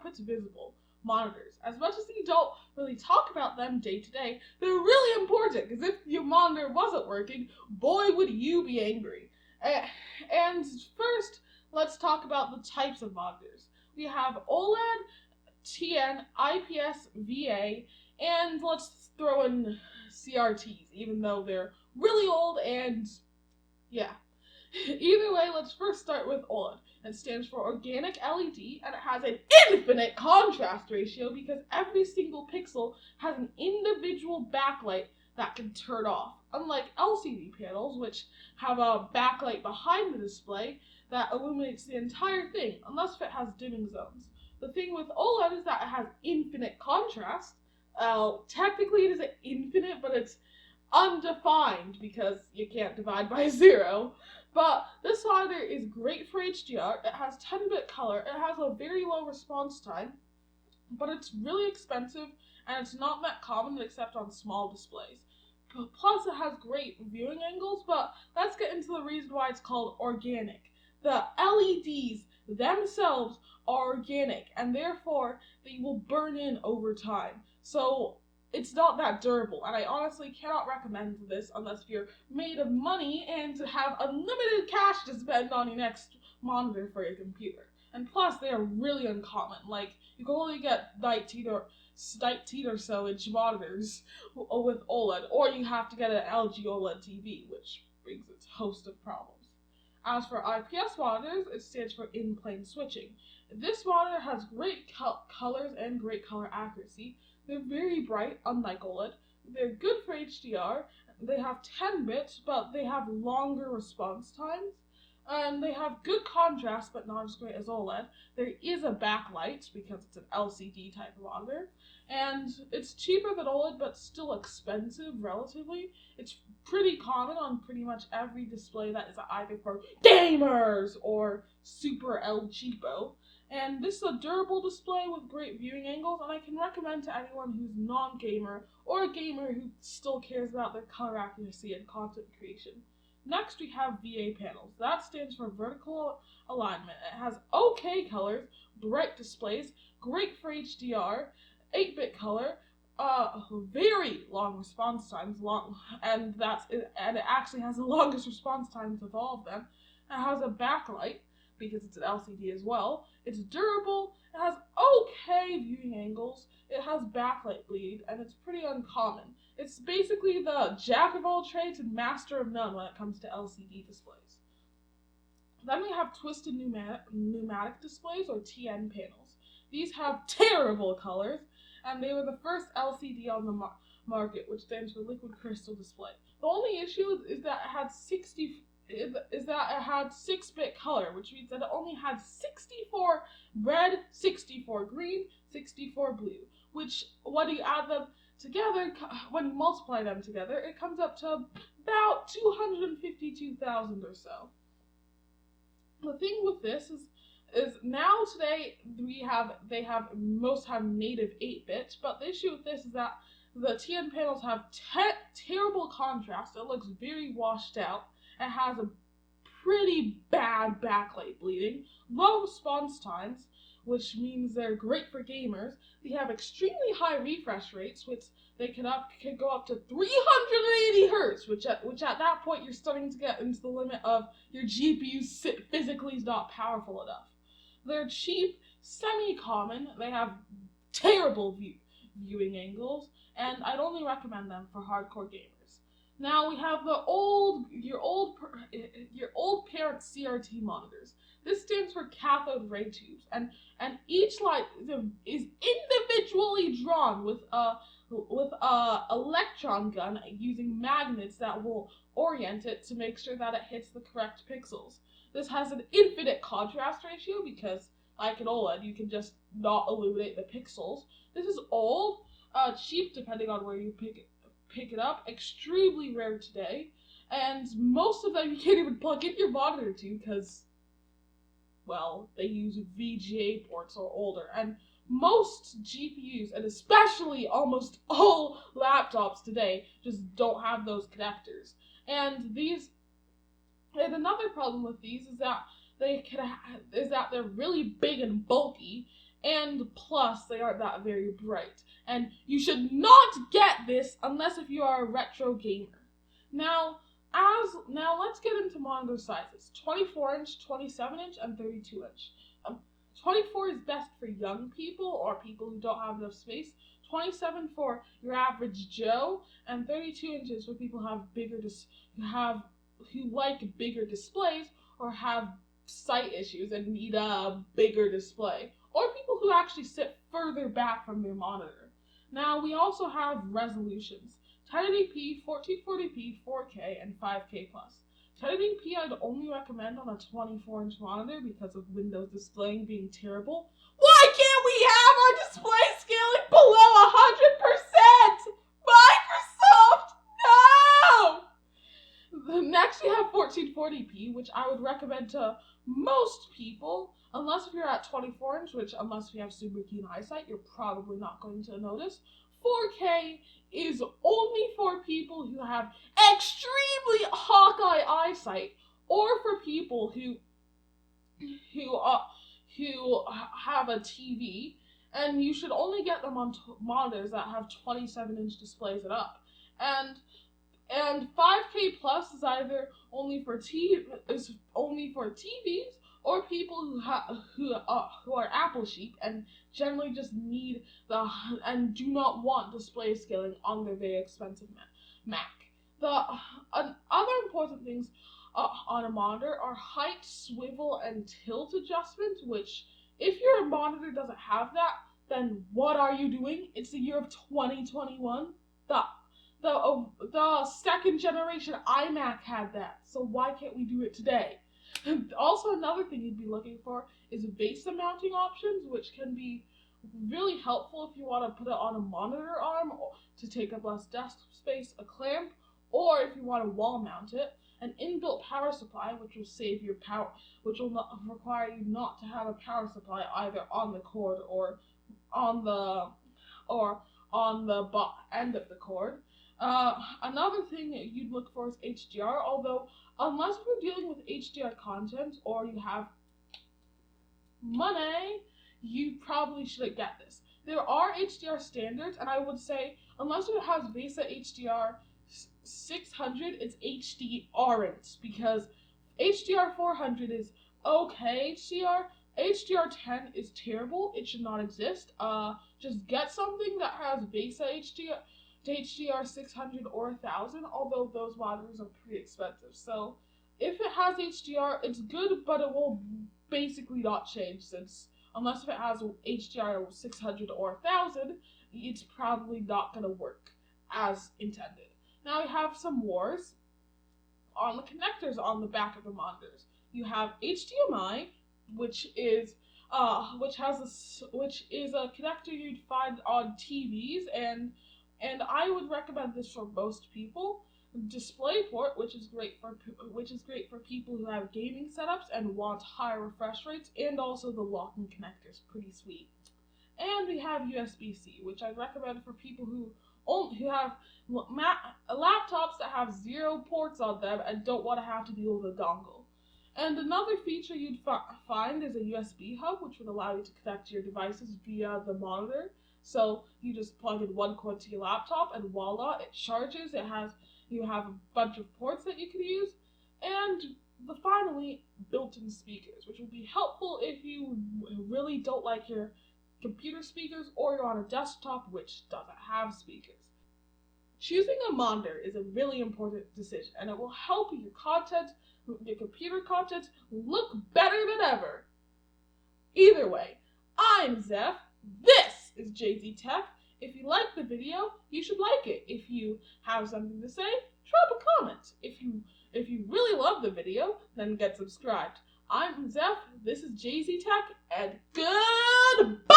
cockpits visible. Monitors. As much as you don't really talk about them day to day, they're really important, because if your monitor wasn't working, boy would you be angry. And first, let's talk about the types of monitors. We have OLED, TN, IPS, VA, and let's throw in CRTs, even though they're really old and yeah. Either way, let's first start with OLED. It stands for Organic LED, and it has an infinite contrast ratio because every single pixel has an individual backlight that can turn off. Unlike LCD panels, which have a backlight behind the display that illuminates the entire thing, unless it has dimming zones. The thing with OLED is that it has infinite contrast. Technically it isn't infinite, but it's undefined because you can't divide by 0. But this monitor is great for HDR. It has 10-bit color. It has a very low response time, but it's really expensive and it's not that common except on small displays. Plus, it has great viewing angles, but let's get into the reason why it's called organic. The LEDs themselves are organic, and therefore they will burn in over time. So it's not that durable, and I honestly cannot recommend this unless you're made of money and have unlimited cash to spend on your next monitor for your computer. And plus, they are really uncommon. Like, you can only get 19 or so inch monitors with OLED, or you have to get an LG OLED TV, which brings its host of problems. As for IPS monitors, it stands for in-plane switching. This monitor has great colors and great color accuracy. They're very bright, unlike OLED. They're good for HDR. They have 10 bits, but they have longer response times. And they have good contrast, but not as great as OLED. There is a backlight, because it's an LCD type of monitor. And it's cheaper than OLED, but still expensive, relatively. It's pretty common on pretty much every display that is either for gamers or super El Cheapo. And this is a durable display with great viewing angles, and I can recommend to anyone who's non-gamer or a gamer who still cares about their color accuracy and content creation. Next, we have VA panels. That stands for vertical alignment. It has okay colors, bright displays, great for HDR, 8-bit color, very long response times, and it actually has the longest response times of all of them. It has a backlight, because it's an LCD as well. It's durable, it has okay viewing angles, it has backlight bleed, and it's pretty uncommon. It's basically the jack of all trades and master of none when it comes to LCD displays. Then we have twisted pneumatic displays, or TN panels. These have terrible colors, and they were the first LCD on the market, which stands for liquid crystal display. The only issue is that it had 6-bit color, which means that it only had 64 red, 64 green, 64 blue, which when you add them together, when you multiply them together, it comes up to about 252,000 or so. The thing with this is now today most have native 8-bit, but the issue with this is that the TN panels have terrible contrast. It looks very washed out. It has a pretty bad backlight bleeding, low response times, which means they're great for gamers. They have extremely high refresh rates, which they can go up to 380 hertz, which at that point you're starting to get into the limit of your GPU physically is not powerful enough. They're cheap, semi-common. They have terrible viewing angles, and I'd only recommend them for hardcore gamers. Now we have your old parent CRT monitors. This stands for cathode ray tubes, and each light is individually drawn with a electron gun using magnets that will orient it to make sure that it hits the correct pixels. This has an infinite contrast ratio because, like an OLED, you can just not illuminate the pixels. This is old, cheap depending on where you pick it up, extremely rare today, and most of them you can't even plug in your monitor to because, well, they use VGA ports or older, and most GPUs, and especially almost all laptops today, just don't have those connectors. And another problem with these is that they're really big and bulky, and plus they aren't that very bright. And you should not get this unless if you are a retro gamer. Now let's get into monitor sizes: 24-inch, 27-inch, and 32-inch. 24 is best for young people or people who don't have enough space. 27 for your average Joe, and 32 inches for people who have who like bigger displays or have sight issues and need a bigger display, or people who actually sit further back from their monitor. Now we also have resolutions: 1080p, 1440p, 4K, and 5K plus. 1080p I'd only recommend on a 24-inch monitor because of Windows displaying being terrible. Why can't we have our display scaling below 100%? Microsoft, no! Next we have 1440p, which I would recommend to most people, unless if you're at 24-inch, which unless you have super keen eyesight, you're probably not going to notice. 4K is only for people who have extremely Hawkeye eyesight, or for people who have a TV, and you should only get them on monitors that have 27-inch displays and up. And 5K plus is either only for TVs or people who are Apple sheep and generally just need and do not want display scaling on their very expensive Mac. The other important things on a monitor are height, swivel, and tilt adjustment, which if your monitor doesn't have that, then what are you doing? It's the year of 2021. The second generation iMac had that, so why can't we do it today? Also, another thing you'd be looking for is VESA mounting options, which can be really helpful if you want to put it on a monitor arm to take up less desk space, a clamp, or if you want to wall mount it. An inbuilt power supply, which will save your power, which will not require you not to have a power supply either on the cord or on the end of the cord. Another thing you'd look for is HDR, although unless we're dealing with HDR content or you have money, you probably shouldn't get this. There are HDR standards, and I would say unless it has VESA HDR 600, it's HDR-ent, because HDR 400 is okay HDR. HDR 10 is terrible. It should not exist. Just get something that has VESA HDR 600 or 1000, although those monitors are pretty expensive. So if it has HDR, it's good, but it will basically not change, since unless if it has HDR 600 or 1000, it's probably not going to work as intended. Now we have some wars on the connectors on the back of the monitors. You have HDMI, which is a connector you'd find on TVs, and I would recommend this for most people. DisplayPort, which is great for people who have gaming setups and want higher refresh rates, and also the locking connector is pretty sweet. And we have USB-C, which I'd recommend for people who have laptops that have 0 ports on them and don't want to have to deal with a dongle. And another feature you'd find is a USB hub, which would allow you to connect your devices via the monitor. So you just plug in one cord to your laptop, and voila, it charges. You have a bunch of ports that you can use, and finally, built-in speakers, which will be helpful if you really don't like your computer speakers or you're on a desktop which doesn't have speakers. Choosing a monitor is a really important decision, and it will help your computer content look better than ever. Either way, I'm Zeph. This is JZ Tech. If you like the video, you should like it. If you have something to say, drop a comment. If you really love the video, then get subscribed. I'm Zeph, this is JZ Tech, and goodbye!